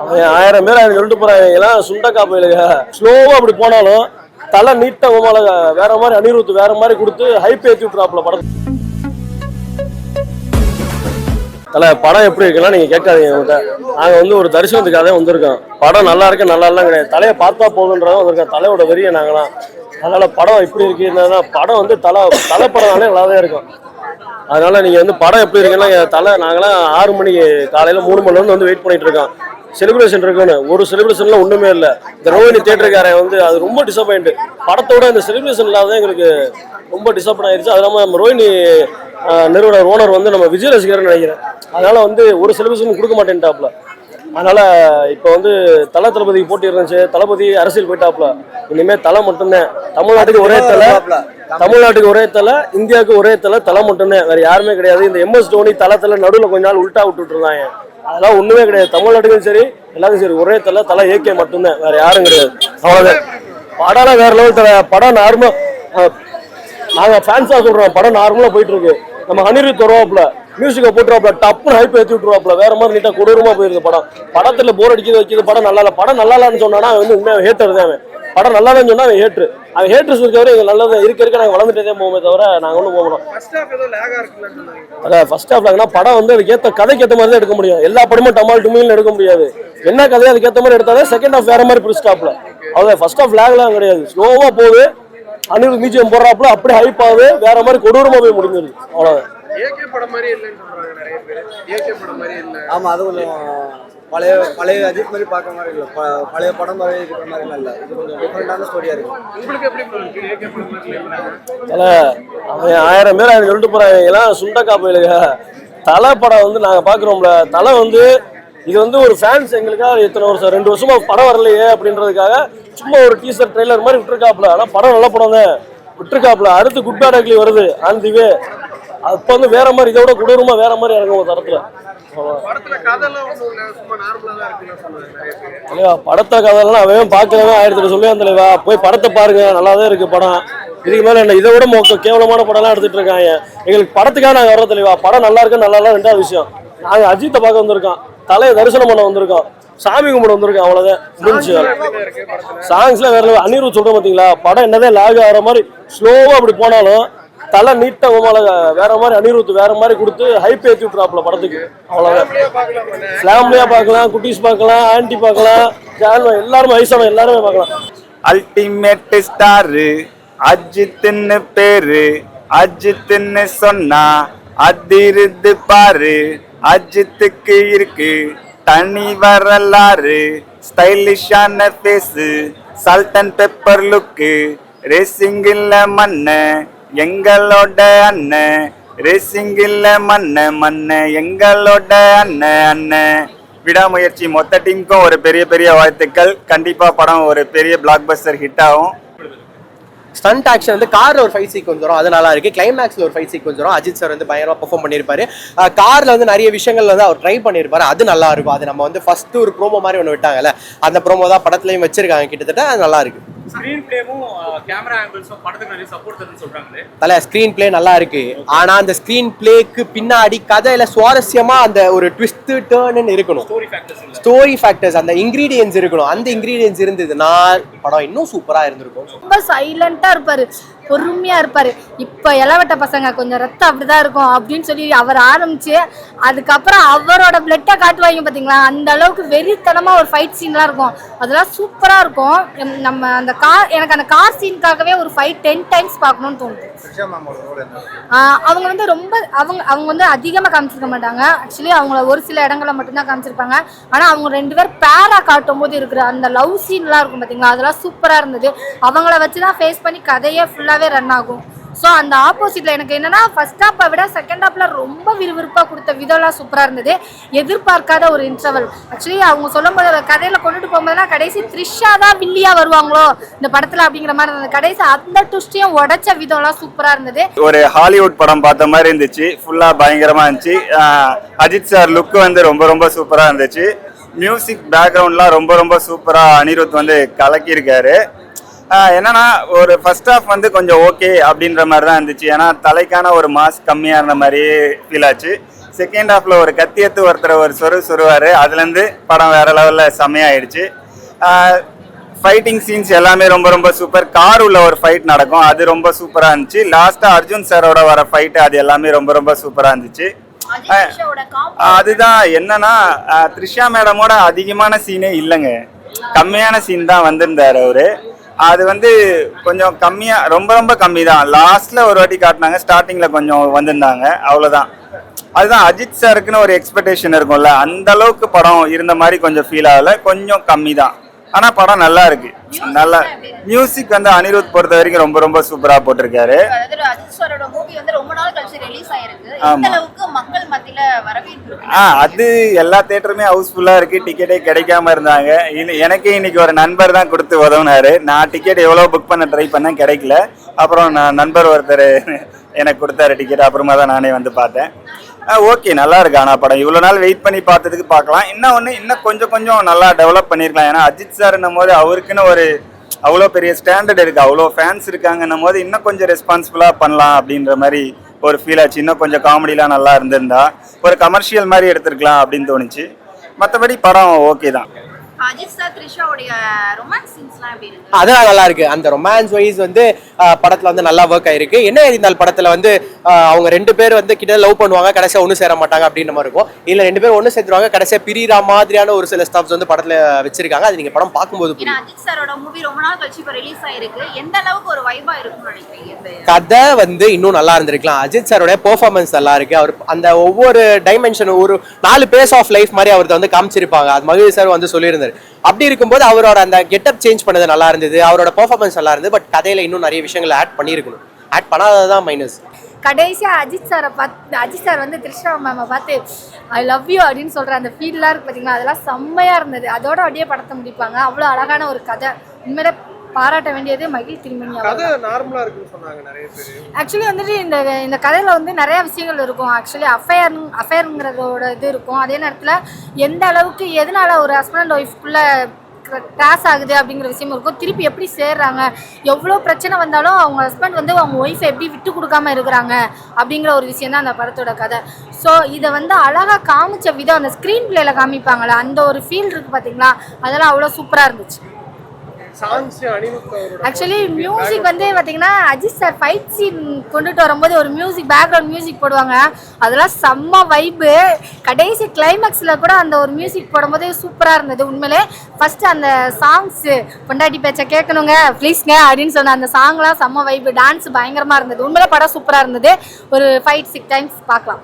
அவன் 1000 பேர் அவங்க சொல்லிட்டு போறாங்க சுண்டக்கா போயிலுங்க. ஸ்லோவா அப்படி போனாலும் தலை நீட்டா வேற மாதிரி அனிருத் வேற மாதிரி கொடுத்து ஹைப் ஏற்றி விட்டுறாப்புல படம். தலை படம் எப்படி இருக்குன்னா நீங்க கேட்காதீங்க. நாங்க ஒரு தரிசனத்துக்காக வந்திருக்கோம். படம் நல்லா இருக்கு நல்லா இல்ல கிடையாது. தலையை பார்த்தா போகுன்றதான் வந்திருக்கோம். தலையோட வெறிய நாங்களாம். அதனால படம் எப்படி இருக்கு என்னன்னா படம் தலை படம்னாலே நல்லாதான் இருக்கும். அதனால நீங்க படம் எப்படி இருக்குன்னா நாங்களாம் 6 மணிக்கு காலையில 3 மணில இருந்து வெயிட் பண்ணிட்டு இருக்கோம். செலிப்ரேஷன் இருக்குன்னு ஒரு செலிப்ரேஷன்ல ஒண்ணுமே இல்லை. இந்த ரோஹினி தியேட்டருக்காரன் அது ரொம்ப டிசப்பாயிண்ட். படத்தோட இந்த செலிப்ரேஷன் இல்லாத எங்களுக்கு ரொம்ப டிசப்பாயிண்ட் ஆயிடுச்சு. அது இல்லாம நம்ம ரோஹினி நிறுவனர் ஓனர் நம்ம விஜய் ரசிகர்னு நினைக்கிறேன். அதனால ஒரு செலிப்ரேஷன் கொடுக்க மாட்டேன்ட்டாப்ல. அதனால இப்போ தளபதிக்கு போட்டி இருந்துச்சு. தளபதி அரசியல் போயிட்டாப்ல. இனிமே தலை மட்டும்தான். தமிழ்நாட்டுக்கு ஒரே தலை, இந்தியாவுக்கு ஒரே தலை மட்டும்தான். வேற யாருமே கிடையாது. இந்த MS தோனி தலை நடுவில் கொஞ்ச நாள் உல்ட்டா விட்டுட்டு இருந்தாங்க. அதெல்லாம் ஒண்ணுமே கிடையாது. தமிழ்நாட்டுக்கும் சரி எல்லாருக்கும் சரி ஒரே தலை AK மட்டும்தான். வேற யாரும் கிடையாது. அவ்வளவுதான். படம் வேற லெவல். படம் நார்மலா நாங்க ஃபேன்ஸா சொல்றோம். படம் நார்மலா போயிட்டு இருக்கு. நம்ம அனிருத் வருவாப்ல, மியூசிக்கை போட்டுருவாப்ல, டப்புன்னு ஹைப் ஏற்றி விட்டுருவாப்ல. வேற மாதிரி நீட்டா கொடூரமா போயிருக்கு படம். படத்துல போர் அடிக்கிறது படம் நல்லா இல்லை. படம் நல்லா இல்லன்னு சொன்னா உண்மையாக ஹேட்டர் தான். படம் நல்லா இல்லைன்னு சொன்னா அவன் ஹேட்டர்ஸ் இருக்கவரை எங்க நல்லது இருக்க நாங்க வளர்ந்துட்டே போவோமே தவிர நாங்க போகிறோம். அதான் ஃபர்ஸ்ட் ஹாஃப் லாக்னா படம் அதுக்கு ஏற்ற கதைக்கு ஏற்ற மாதிரி தான் எடுக்க முடியும். எல்லா படமும் டமால் டுமில்னு எடுக்க முடியாது. என்ன கதையோ அதுக்கு ஏற்ற மாதிரி எடுத்தாலே செகண்ட் ஹாஃப் வேற மாதிரி ஃபர்ஸ்ட் ஹாஃப்ல. அவ்வளோ ஃபர்ஸ்ட் ஹாஃப் லாக்லாம் கிடையாது. ஸ்லோவா போகுது. அனிருத் மியூசியம் போடுறாப்புல அப்படியே ஹைப் ஆகுது. வேற மாதிரி கொடூரமா போய் முடிஞ்சிருது. அவ்வளவுதான். ஆமா, அது கொஞ்சம் பழைய அஜித் மாதிரி பார்க்க மாதிரி இல்லை. பழைய படம் மாதிரி இருக்கிற மாதிரி இல்லை. இது கொஞ்சம் டிஃப்ரெண்டான ஸ்டோரியா இருக்கு. அவன் 1000 பேர் அவங்க சொல்லிட்டு போறாங்க சுண்டக்கா போயிலுங்க. தலை படம் நாங்க பாக்குறோம்ல. தலை இது ஒரு ஃபேன்ஸ் எங்களுக்காக இத்தனை வருஷம் 2 வருஷமா படம் வரலையே அப்படின்றதுக்காக சும்மா ஒரு டீசர் ட்ரெய்லர் மாதிரி விட்டுருக்காப்ல. ஆனா படம் நல்ல படம் தான் விட்டுருக்காப்ல. அடுத்து குட் பேட் அக்லி வருது ஆன் தி வே. அப்ப வேற மாதிரி இதை விட கொடூரமா வேற மாதிரி இறங்கும் ஒரு தரத்துல. படத்தை கதையெல்லாம் அவன் பார்க்கவே 1008 சொல்லி அந்த தலைவா போய் படத்தை பாருங்க. நல்லாதான் இருக்கு படம். இதுக்கு மேல என்ன இதை விட கேவலமான படம் எல்லாம் எடுத்துட்டு இருக்காங்க. எங்களுக்கு படத்துக்காக நாங்க வர்ற தலைவா. படம் நல்லா இருக்கு நல்லா இல்ல ரெண்டாவது விஷயம். நாங்க அஜித்தை பார்க்க வந்திருக்கோம். தலையை தரிசனம் பண்ண வந்திருக்கோம். சாமி கும்பிட வந்திருக்கோம். அவ்வளவுதான். சாங்ஸ்ல வேற அனிருத் சொல்றோம் பாத்தீங்களா. படம் என்னதான் லாக் ஆகிற மாதிரி ஸ்லோவா அப்படி போனாலும் தலை நீட்டா வேற மாதிரி அனிருத் வேற மாதிரி கொடுத்து ஹைப் ஏற்றி விட்டுறாப்புல படத்துக்கு. அவ்வளவுதான். ஃபேமிலியா பார்க்கலாம், குட்டீஸ் பார்க்கலாம், ஆன்டி பார்க்கலாம், எல்லாருமே வயசான எல்லாருமே பார்க்கலாம். அல்டிமேட் ஸ்டார் அஜித்னு பேரு. அஜித்னு சொன்னா அதிருது பாரு. அஜித்துக்கு இருக்கு தனி வரலாறு. ஸ்டைலிஷான face, salt and pepper look. Racing இல்ல மண்ண எங்களோட அண்ணன். ரேசிங் இல்ல மண்ண எங்களோட அண்ணன். விடாமுயற்சி மொத்த டீமுக்கும் ஒரு பெரிய வாழ்த்துக்கள். கண்டிப்பா படம் ஒரு பெரிய பிளாக் பஸ்டர் ஹிட் ஆகும். ஸ்டண்ட் ஆக்ஷன் கார்ல ஒரு ஃபைட் சீக்வன்ஸ் வரும். அது நல்லா இருக்கு. கிளைமேக்ஸ்ல ஒரு ஃபைட் சீக்வன்ஸ் வரும். அஜித் சார் பயங்கரமா பெர்ஃபார்ம் பண்ணிருப்பாரு. கார்ல நிறைய விஷயங்கள் அவர் ட்ரை பண்ணிருப்பாரு. அது நல்லா இருக்கும். அது நம்ம ஃபர்ஸ்ட் ஒரு ப்ரோமோ மாதிரி ஒன்று விட்டாங்கல்ல, அந்த ப்ரோமோ தான் படத்துலயும் வச்சிருக்காங்க. கிட்டத்தட்ட அது நல்லா இருக்கு. ஸ்கிரீன் பிளேவும் கேமரா ஆங்கிள்ஸும் படத்துக்கு நிறைய சப்போர்ட் தருன்னு சொல்றாங்களே. தல ஸ்கிரீன் பிளே நல்லா இருக்கு. ஆனா அந்த ஸ்கிரீன் பிளேக்கு பின்னாடி கதையில சுவாரஸ்யமா அந்த ஒரு ட்விஸ்ட் டர்ன் இருக்கணும். ஸ்டோரி ஃபேக்டர்ஸ் அந்த இன்கிரீடியன்ஸ் இருக்கணும். அந்த இன்கிரீடியன்ஸ் இருந்ததுன்னா படம் இன்னும் சூப்பரா இருந்திருக்கும். ரொம்ப சைலண்டா இருப்பாரு, பொறுமையா இருப்பாரு. இப்ப இளவட்ட பசங்க கொஞ்சம் ரத்தம் அப்படிதான் இருக்கும் அப்படின்னு சொல்லி அவர் ஆரம்பிச்சு அதுக்கப்புறம் அவரோட பிளட்டை காட்டுவாங்க பாத்தீங்களா. அந்த அளவுக்கு வெறித்தனமா ஒரு ஃபைட் சீன்லாம் இருக்கும். அதெல்லாம் சூப்பரா இருக்கும். நம்ம அந்த எனக்கு அந்த கார் சீனுக்காகவே ஒரு ஃபைட் 10 டைம்ஸ் பார்க்கணும்னு தோணுது. அவங்க ரொம்ப அவங்க அதிகமா காமிச்சிருக்க மாட்டாங்க. ஆக்சுவலி அவங்கள ஒரு சில இடங்களை மட்டும்தான் காமிச்சிருப்பாங்க. ஆனா அவங்க 2 பேர் பேரா காட்டும் போது இருக்கிற அந்த லவ் சீன்லாம் இருக்கும் பாத்தீங்களா, அதெல்லாம் சூப்பரா இருந்தது. அவங்கள வச்சுதான் ஃபேஸ் பண்ணி கதையே ஃபுல்லாவே ரன் ஆகும். ஸோ அந்த ஆப்போசிட்ல எனக்கு என்னன்னா ஃபர்ஸ்ட் ஹாப்பை விட செகண்ட் ஹாப்ல ரொம்ப விறுவிறுப்பாக கொடுத்த விதம்லாம் சூப்பராக இருந்தது. எதிர்பார்க்காத ஒரு இன்டர்வல். ஆக்சுவலி அவங்க சொல்லும் போது கதையில கொண்டுட்டு போகும்போதுலாம் கடைசி த்ரிஷா தான் வில்லியா வருவாங்களோ இந்த படத்துல அப்படிங்கிற மாதிரி இருந்தது. கடைசி அந்த ட்விஸ்டையும் உடைச்ச விதம்லாம் சூப்பரா இருந்தது. ஒரு ஹாலிவுட் படம் பார்த்த மாதிரி இருந்துச்சு. ஃபுல்லா பயங்கரமா இருந்துச்சு. அஜித் சார் லுக் ரொம்ப சூப்பரா இருந்துச்சு. மியூசிக் பேக்ரவுண்ட்லாம் ரொம்ப சூப்பரா அனிருத் கலக்கி இருக்காரு. என்னன்னா ஒரு ஃபர்ஸ்ட் ஹாஃப் கொஞ்சம் ஓகே அப்படின்ற மாதிரி தான் இருந்துச்சு. ஏன்னா தலைக்கான ஒரு மாஸ் கம்மியாக இருந்த மாதிரியே ஃபீல் ஆச்சு. செகண்ட் ஹாஃப்ல ஒரு கத்தி எடுத்து ஒருத்தர் ஒரு சொருவாரு. அதுலேருந்து படம் வேற லெவலில் செம்மையாயிடுச்சு. ஃபைட்டிங் சீன்ஸ் எல்லாமே ரொம்ப ரொம்ப சூப்பர். கார் உள்ள ஒரு ஃபைட் நடக்கும், அது ரொம்ப சூப்பராக இருந்துச்சு. லாஸ்ட்டாக அர்ஜுன் சாரோட வர ஃபைட்டு அது எல்லாமே ரொம்ப ரொம்ப சூப்பராக இருந்துச்சு. அதுதான் என்னன்னா த்ரிஷா மேடமோட அதிகமான சீனே இல்லைங்க, கம்மியான சீன் தான் வந்திருந்தாரு அவரு. அது வந்து கொஞ்சம் கம்மியா, ரொம்ப ரொம்ப கம்மி தான். லாஸ்ட்ல ஒரு வாட்டி காட்டினாங்க, ஸ்டார்டிங்ல கொஞ்சம் வந்திருந்தாங்க, அவ்வளவுதான். அதுதான் அஜித் சாருக்குன்னு ஒரு எக்ஸ்பெக்டேஷன் இருக்கும்ல, அந்த அளவுக்கு படம் இருந்த மாதிரி கொஞ்சம் ஃபீல் ஆகல, கொஞ்சம் கம்மி தான். ஆனா படம் நல்லா இருக்கு. நல்லா மியூசிக் வந்து அனிருத் பொறுத்த வரைக்கும் ரொம்ப ரொம்ப சூப்பரா போட்டிருக்காரு. அது எல்லா தியேட்டருமே ஹவுஸ்ஃபுல்லா இருக்கு, டிக்கெட்டே கிடைக்காம இருந்தாங்க. எனக்கே இன்னைக்கு ஒரு நண்பர் தான் கொடுத்து உதவுனாரு. நான் டிக்கெட் எவ்வளவு புக் பண்ண ட்ரை பண்ணேன், கிடைக்கல. அப்புறம் நான் நண்பர் ஒருத்தர் எனக்கு கொடுத்தாரு டிக்கெட், அப்புறமா தான் நானே வந்து பார்த்தேன். ஓகே, நல்லா இருக்கு. ஆனால் படம் இவ்வளோ நாள் வெயிட் பண்ணி பார்த்ததுக்கு பார்க்கலாம். இன்னும் கொஞ்சம் நல்லா டெவலப் பண்ணியிருக்கலாம். ஏன்னா அஜித் சார்ன்னும் போது அவருக்குன்னு ஒரு அவ்வளோ பெரிய ஸ்டாண்டர்ட் இருக்குது, அவ்வளோ ஃபேன்ஸ் இருக்காங்கன்னும் போது இன்னும் கொஞ்சம் ரெஸ்பான்சிபிளாக பண்ணலாம் அப்படின்ற மாதிரி ஒரு ஃபீல் ஆச்சு. இன்னும் கொஞ்சம் காமெடிலாம் நல்லா இருந்திருந்தா ஒரு கமர்ஷியல் மாதிரி எடுத்துருக்கலாம் அப்படின்னு தோணுச்சு. மற்றபடி படம் ஓகே தான். அதெல்லாம் நல்லா இருக்கு. அந்த ரொமான்ஸ் வைஸ் வந்து படத்துல வந்து நல்லா ஒர்க் ஆயிருக்கு. என்ன இருந்தால் படத்துல வந்து அவங்க ரெண்டு பேர் வந்து கிட்ட லவ் பண்ணுவாங்க, கடைசியா ஒண்ணு சேர மாட்டாங்க அப்படின்ற மாதிரி இருக்கும். இல்ல ரெண்டு பேரும் ஒண்ணு சேர்த்துருவாங்க, கடைசியா பிரியிற மாதிரியான ஒரு சில ஸ்டாப்ஸ் வந்து படத்துல வச்சிருக்காங்க. அது நீங்க படம் பார்க்கும்போது அஜித் சாரோட மூவி ரொம்ப நாள் கழிச்சு இப்ப ரிலீஸ் ஆயிருக்கு, எந்த அளவுக்கு ஒரு வைபா இருக்கும்னு நினைக்கிறீங்க? கதை வந்து இன்னும் நல்லா இருந்திருக்கலாம். அஜித் சாரோட பெர்ஃபார்மன்ஸ் நல்லா இருக்கு. அவர் அந்த ஒவ்வொரு டைமென்ஷன் ஒரு 4 பேஸ் ஆஃப் லைஃப் மாதிரி அவர்கிட்ட வந்து காமிச்சிருப்பாங்க. அது மகிழ் சார் வந்து சொல்லியிருந்தாரு. அப்படி இருக்கும்போது அவரோட அந்த கெட்டப் சேஞ்ச் பண்ணது நல்லா இருந்தது, அவரோட பெர்ஃபார்மன்ஸ் நல்லா இருந்தது. பட் கதையில இன்னும் நிறைய விஷயங்களை ஆட் பண்ணியிருக்கணும். ஆட் பண்ணாததான் மைனஸ். கடைசியா அஜித் சார் வந்து த்ரிஷா மேமை பார்த்து ஐ லவ் யூ அப்படின்னு சொல்ற அந்த ஃபீல்லாம் இருக்கு பார்த்தீங்களா, அதெல்லாம் செம்மையா இருந்தது. அதோட அப்படியே படத்தை முடிப்பாங்க. அவ்வளோ அழகான ஒரு கதை. உண்மையில பாராட்ட வேண்டியது மகிழ் திருமணி. நார்மலா இருக்குன்னு சொன்னாங்க நிறைய பேர். ஆக்சுவலி வந்துட்டு இந்த கதையில வந்து நிறைய விஷயங்கள் இருக்கும். ஆக்சுவலி அஃபேருங்கிறதோட இது இருக்கும். அதே நேரத்தில் எந்த அளவுக்கு எதனால ஒரு ஹஸ்பண்ட் அண்ட் ஒய்ஃப்குள்ள கிராஸ் ஆகுது அப்படிங்கிற விஷயம் இருக்கும். திருப்பி எப்படி சேர்றாங்க, எவ்வளோ பிரச்சனை வந்தாலும் அவங்க ஹஸ்பண்ட் வந்து அவங்க ஒய்ஃபை எப்படி விட்டு கொடுக்காம இருக்கிறாங்க அப்படிங்கிற ஒரு விஷயம் தான் அந்த படத்தோட கதை. ஸோ இதை வந்து அழகாக காமிச்ச விதம், அந்த ஸ்க்ரீன் பிளேல காமிப்பாங்களே அந்த ஒரு ஃபீல் இருக்கு பார்த்தீங்களா, அதெல்லாம் அவ்வளோ சூப்பராக இருந்துச்சு. ஆக்சுவலி மியூசிக் வந்து பார்த்தீங்கன்னா அஜித் சார் ஃபைட் சீன் கொண்டுட்டு வரும்போது ஒரு பேக்ரவுண்ட் மியூசிக் போடுவாங்க, அதெல்லாம் செம்ம வைப்பு. கடைசி கிளைமேக்ஸில் கூட அந்த ஒரு மியூசிக் போடும்போது சூப்பராக இருந்தது. உண்மையிலே ஃபர்ஸ்ட் அந்த சாங்ஸு பொண்டாட்டி பேச்சை கேட்கணுங்க ப்ளீஸ்ங்க அப்படின்னு சொன்ன அந்த சாங்லாம் செம்ம வைப்பு. டான்ஸ் பயங்கரமாக இருந்தது. உண்மையிலே படம் சூப்பராக இருந்தது. ஒரு 5-6 டைம்ஸ் பார்க்கலாம்.